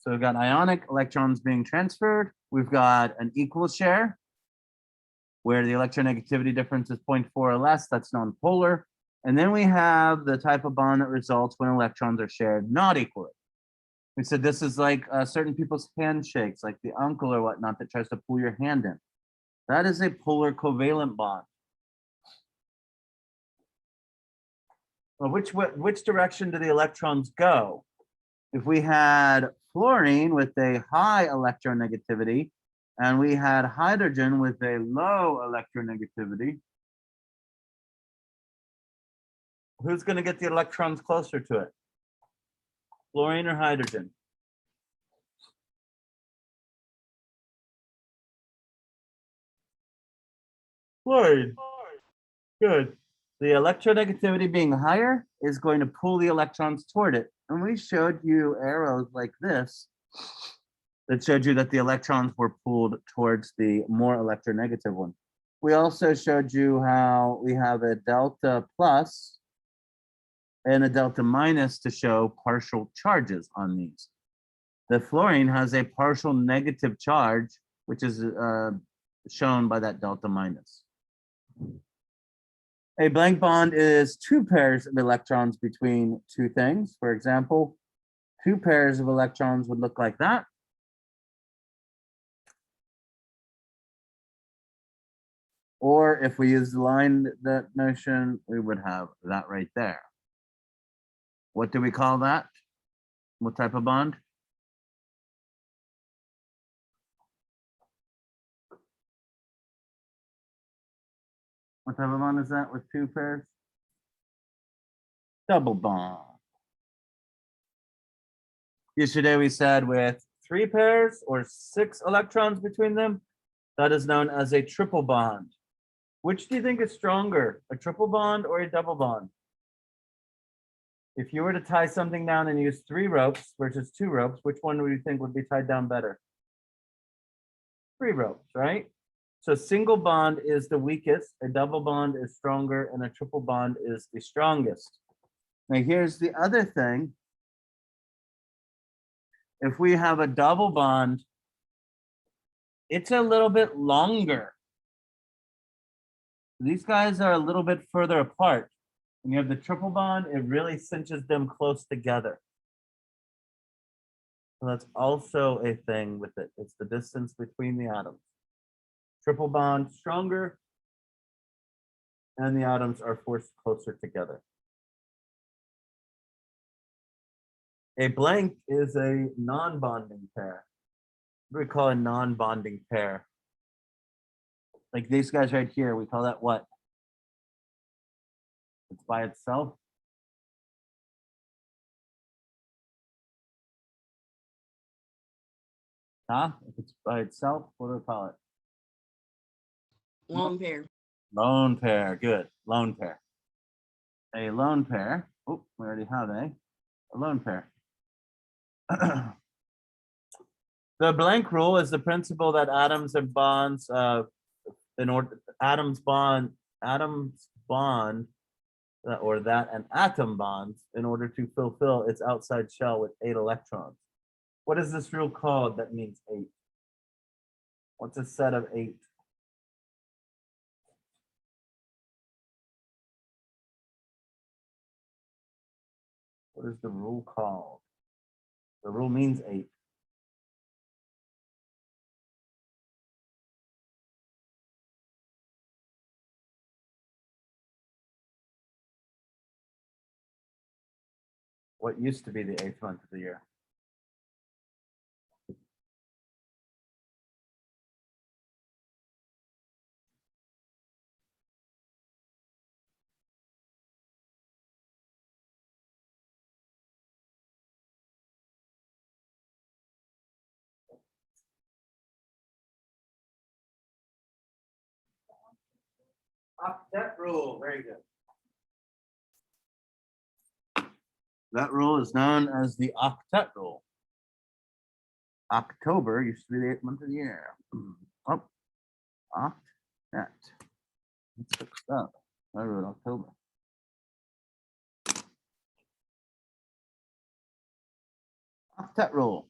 So we've got ionic electrons being transferred. We've got an equal share where the electronegativity difference is 0.4 or less. That's non-polar. And then we have the type of bond that results when electrons are shared not equally. We said this is like certain people's handshakes, like the uncle or whatnot that tries to pull your hand in. That is a polar covalent bond. Well, which direction do the electrons go? If we had fluorine with a high electronegativity and we had hydrogen with a low electronegativity, who's going to get the electrons closer to it? Fluorine or hydrogen? Fluorine. Good. The electronegativity being higher is going to pull the electrons toward it. And we showed you arrows like this that showed you that the electrons were pulled towards the more electronegative one. We also showed you how we have a delta plus and a delta minus to show partial charges on these. The fluorine has a partial negative charge, which is shown by that delta minus. A blank bond is two pairs of electrons between two things. For example, two pairs of electrons would look like that. Or if we use the line that notion, we would have that right there. What do we call that? What type of bond? What type of bond is that with two pairs? Double bond. Yesterday we said with three pairs or 6 electrons between them, that is known as a triple bond. Which do you think is stronger, a triple bond or a double bond? If you were to tie something down and use 3 ropes versus 2 ropes, which one do you think would be tied down better? 3 ropes, right? So single bond is the weakest, a double bond is stronger, and a triple bond is the strongest. Now here's the other thing. If we have a double bond, it's a little bit longer. These guys are a little bit further apart. When you have the triple bond, it really cinches them close together. So that's also a thing with it. It's the distance between the atoms. Triple bond stronger, and the atoms are forced closer together. A blank is a non-bonding pair. What do we call a non-bonding pair? Like these guys right here, we call that what? It's by itself. Huh? If it's by itself, what do we call it? Lone pair. Lone pair, good. Lone pair. A lone pair. Oh, we already have a lone pair. The blank rule is the principle that atoms and bonds atoms bond or that an atom bonds in order to fulfill its outside shell with 8 electrons. What is this rule called that means 8? What's a set of 8? What is the rule called? The rule means 8. What used to be the 8th month of the year? Octet rule, very good. That rule is known as the octet rule. October used to be the 8th month of the year. Oh, octet. Let's fix that. I wrote October. Octet rule.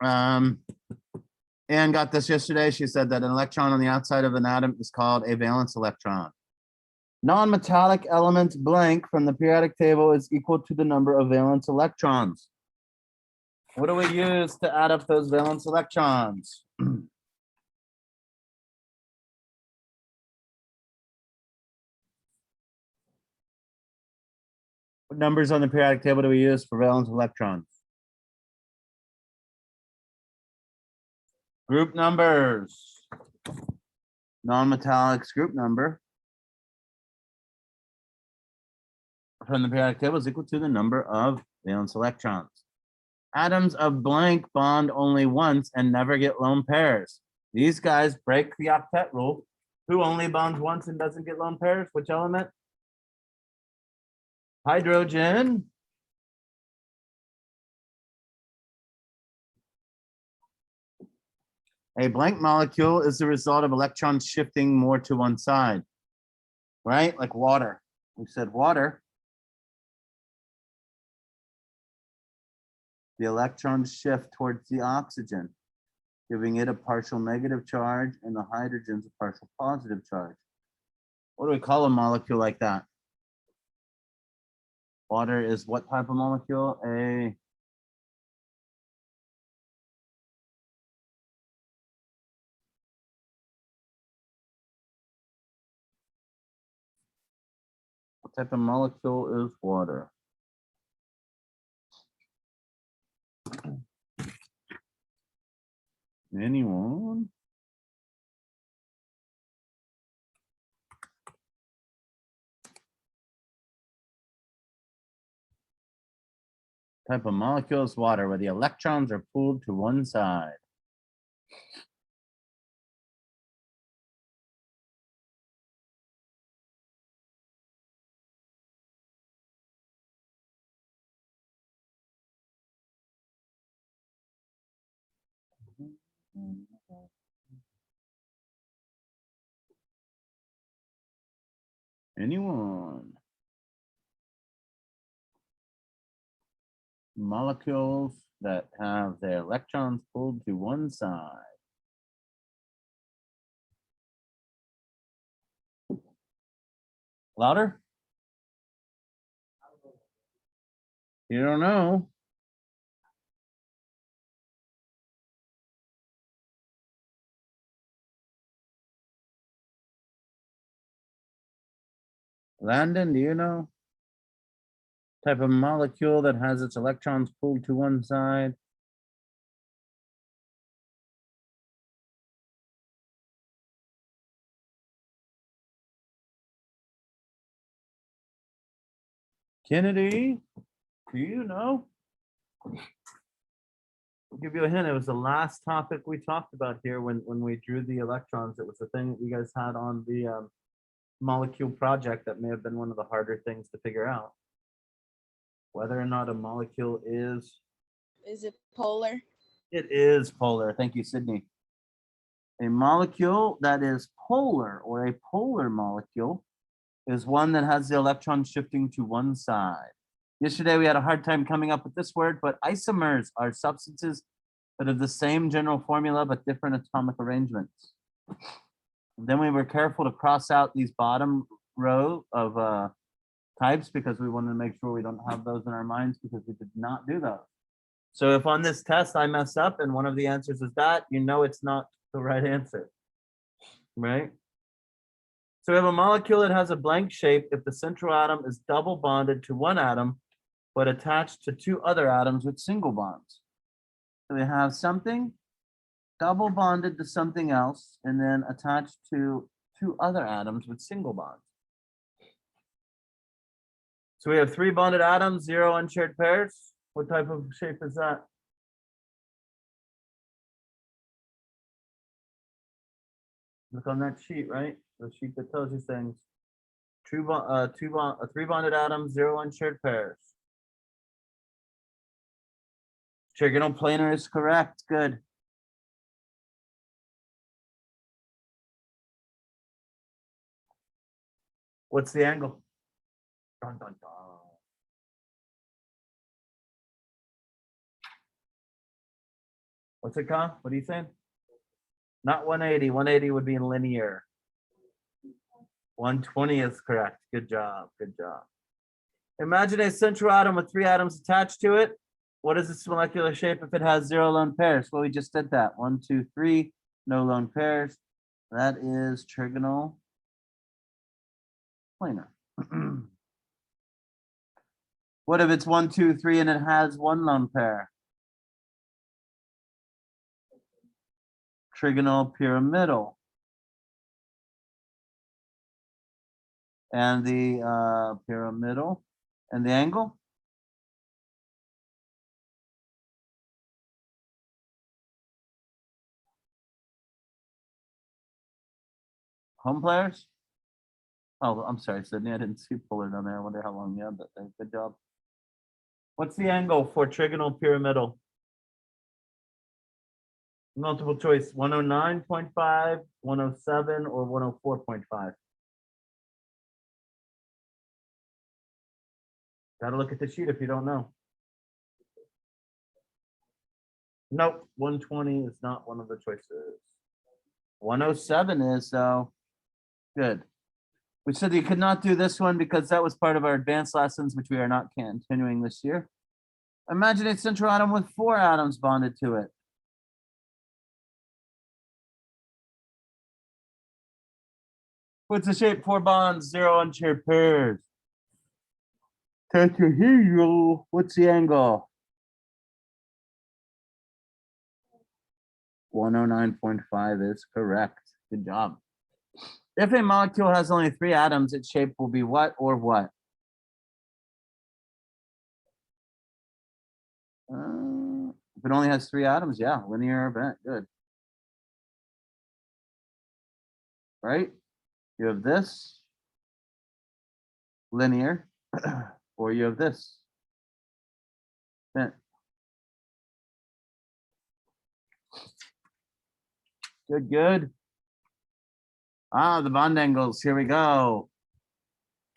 Anne got this yesterday. She said that an electron on the outside of an atom is called a valence electron. Non-metallic element blank from the periodic table is equal to the number of valence electrons. What do we use to add up those valence electrons? What numbers on the periodic table do we use for valence electrons? Group numbers. Non-metallic's group number from the periodic table is equal to the number of valence electrons. Atoms of blank bond only once and never get lone pairs. These guys break the octet rule. Who only bonds once and doesn't get lone pairs? Which element? Hydrogen. A blank molecule is the result of electrons shifting more to one side, right? Like water. We said water. The electrons shift towards the oxygen, giving it a partial negative charge and the hydrogen's a partial positive charge. What do we call a molecule like that? Water is what type of molecule? What type of molecule is water? Anyone? Type of molecule is water, where the electrons are pulled to one side. Anyone? Molecules that have their electrons pulled to one side. Louder? You don't know? Landon, do you know? Type of molecule that has its electrons pulled to one side. Kennedy, do you know? I'll give you a hint. It was the last topic we talked about here when we drew the electrons. It was the thing that you guys had on the molecule project that may have been one of the harder things to figure out. Whether or not a molecule is. Is it polar? It is polar. Thank you, Sydney. A molecule that is polar, or a polar molecule, is one that has the electron shifting to one side. Yesterday we had a hard time coming up with this word, but isomers are substances that have the same general formula but different atomic arrangements. And then we were careful to cross out these bottom row of types because we wanted to make sure we don't have those in our minds because we did not do those. So if on this test I mess up and one of the answers is that, you know it's not the right answer, right? So we have a molecule that has a blank shape if the central atom is double bonded to one atom, but attached to two other atoms with single bonds. So we have something double bonded to something else and then attached to two other atoms with single bonds. So we have three bonded atoms, 0 unshared pairs. What type of shape is that? Look on that sheet, right? The sheet that tells you things. Three bonded atoms, 0 unshared pairs. Trigonal planar is correct. Good. What's the angle? Dun, dun, dun. What's it called? What are you saying? Not 180. 180 would be linear. 120 is correct. Good job. Good job. Imagine a central atom with 3 atoms attached to it. What is its molecular shape if it has 0 lone pairs? Well, we just did that. 1, 2, 3, no lone pairs. That is trigonal planar. What if it's 1, 2, 3, and it has 1 lone pair? Trigonal pyramidal. And the pyramidal and the angle? Home players? Oh, I'm sorry, Sydney. I didn't see polar down there. I wonder how long you had that thing. Good job. What's the angle for trigonal pyramidal? Multiple choice, 109.5, 107, or 104.5. Gotta look at the sheet if you don't know. Nope, 120 is not one of the choices. 107 is, though. Good. We said you could not do this one because that was part of our advanced lessons, which we are not continuing this year. Imagine a central atom with 4 atoms bonded to it. What's the shape? 4 bonds, 0 unpaired pairs. Tetrahedral. What's the angle? 109.5 is correct. Good job. If a molecule has only 3 atoms, its shape will be what or what? If it only has 3 atoms, yeah, linear event. Good. Right? You have this, linear, or you have this. Event. Good, good. The bond angles. Here we go.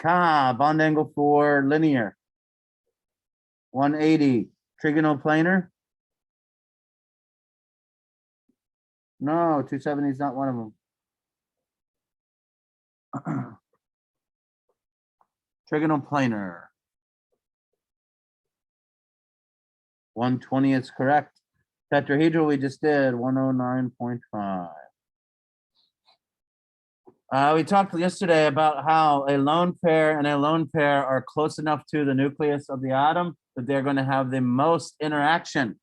Bond angle for linear. 180. Trigonal planar. No, 270 is not one of them. Trigonal planar. 120 is correct. Tetrahedral we just did, 109.5. We talked yesterday about how a lone pair and a lone pair are close enough to the nucleus of the atom that they're going to have the most interaction.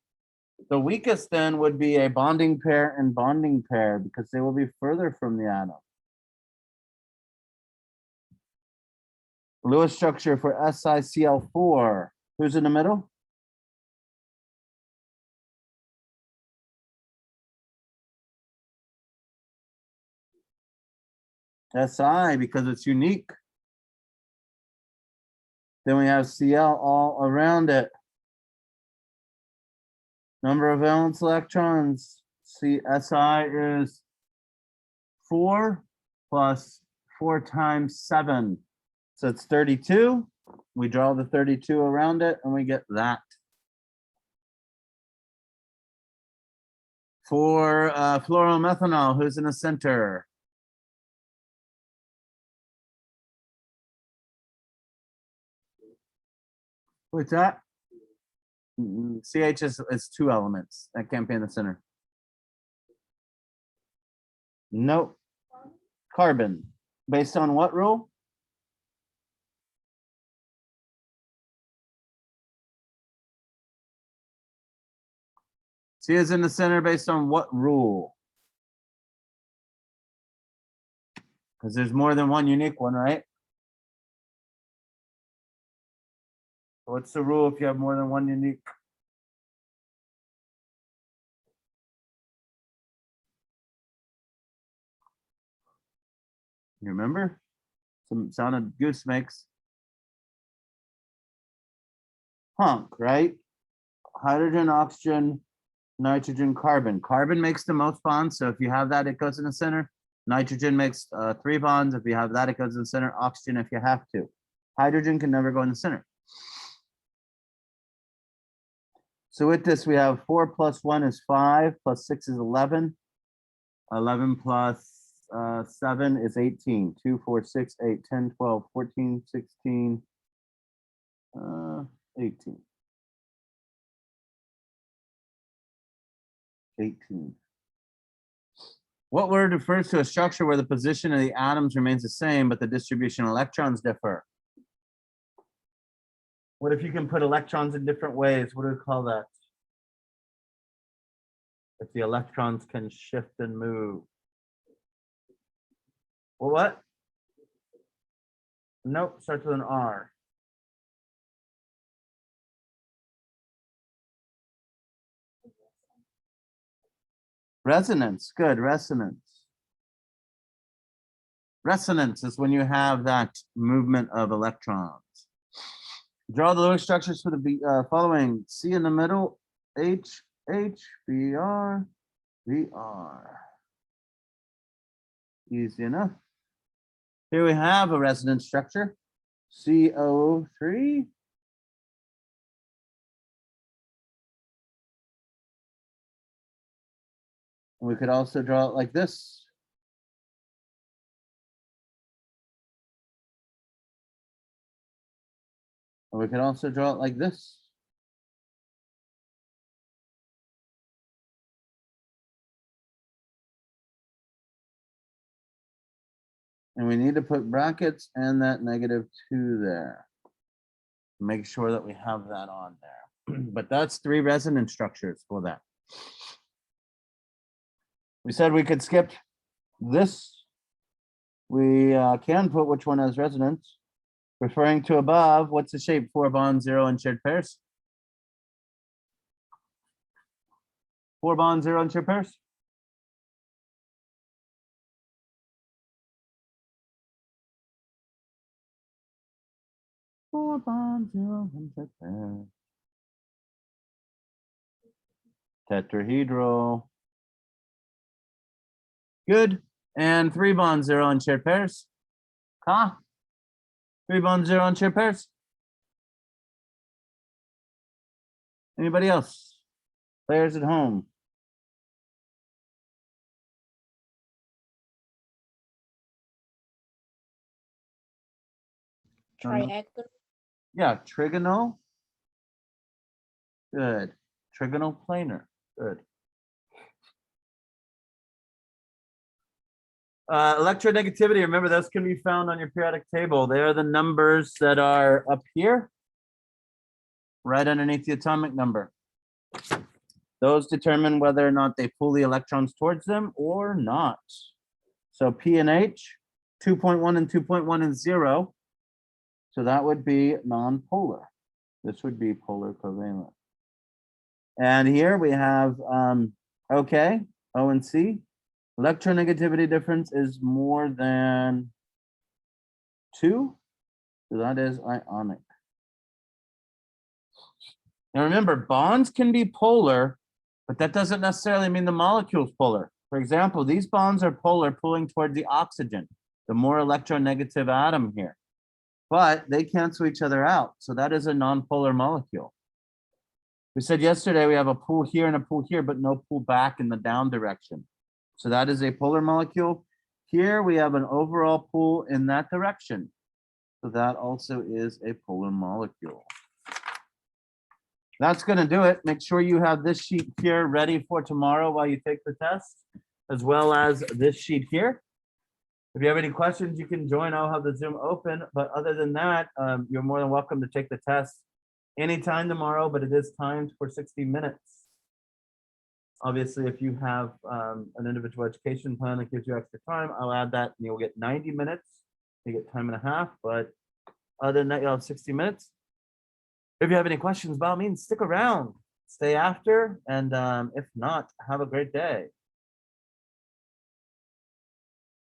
The weakest then would be a bonding pair and bonding pair because they will be further from the atom. Lewis structure for SiCl4. Who's in the middle? Si, because it's unique. Then we have Cl all around it. Number of valence electrons. Si is 4 plus 4 times 7. So it's 32. We draw the 32 around it and we get that. For fluoromethanol, who's in the center? What's that? CH is 2 elements. That can't be in the center. Nope. Carbon. Based on what rule? C is in the center based on what rule? Because there's more than one unique one, right? What's the rule if you have more than one unique? You remember? Some sound a goose makes. Honk, right? Hydrogen, oxygen, nitrogen, carbon. Carbon makes the most bonds. So if you have that, it goes in the center. Nitrogen makes 3 bonds. If you have that, it goes in the center. Oxygen, if you have to. Hydrogen can never go in the center. So with this, we have 4 plus 1 is 5, plus 6 is 11. 11 plus 7 is 18. 2, 4, 6, 8, 10, 12, 14, 16, 18. 18. What word refers to a structure where the position of the atoms remains the same, but the distribution of electrons differ? What if you can put electrons in different ways? What do we call that? If the electrons can shift and move. Well, what? Nope, starts with an R. Resonance, good, resonance. Resonance is when you have that movement of electrons. Draw the Lewis structures for the following. C in the middle, H, H, B, R, B, R. Easy enough. Here we have a resonance structure, CO3. We could also draw it like this. Or we could also draw it like this. And we need to put brackets and that -2 there. Make sure that we have that on there. But that's 3 resonance structures for that. We said we could skip this. We can put which one has resonance. Referring to above, what's the shape? 4 bonds, 0 and shared pairs. 4 bonds, 0 and shared pairs. Four bonds, 0 and shared pairs. Tetrahedral. Good. And 3 bonds, 0 and shared pairs. Huh? 3 bonds, 0 and shared pairs. Anybody else? Players at home. Triagonal. Yeah, trigonal. Good. Trigonal planar. Good. Electronegativity, remember those can be found on your periodic table. They are the numbers that are up here, right underneath the atomic number. Those determine whether or not they pull the electrons towards them or not. So P and H, 2.1 and 2.1 is 0. So that would be non-polar. This would be polar covalent. And here we have OK, O and C. Electronegativity difference is more than 2. So that is ionic. Now remember, bonds can be polar, but that doesn't necessarily mean the molecule's polar. For example, these bonds are polar, pulling toward the oxygen, the more electronegative atom here. But they cancel each other out. So that is a nonpolar molecule. We said yesterday we have a pull here and a pull here, but no pull back in the down direction. So that is a polar molecule. Here we have an overall pull in that direction. So that also is a polar molecule. That's going to do it. Make sure you have this sheet here ready for tomorrow while you take the test, as well as this sheet here. If you have any questions, you can join. I'll have the Zoom open. But other than that, you're more than welcome to take the test anytime tomorrow, but it is timed for 60 minutes. Obviously, if you have an individual education plan that gives you extra time, I'll add that and you'll get 90 minutes. You get time and a half, but other than that, you'll have 60 minutes. If you have any questions, by all means, stick around, stay after, and if not, have a great day.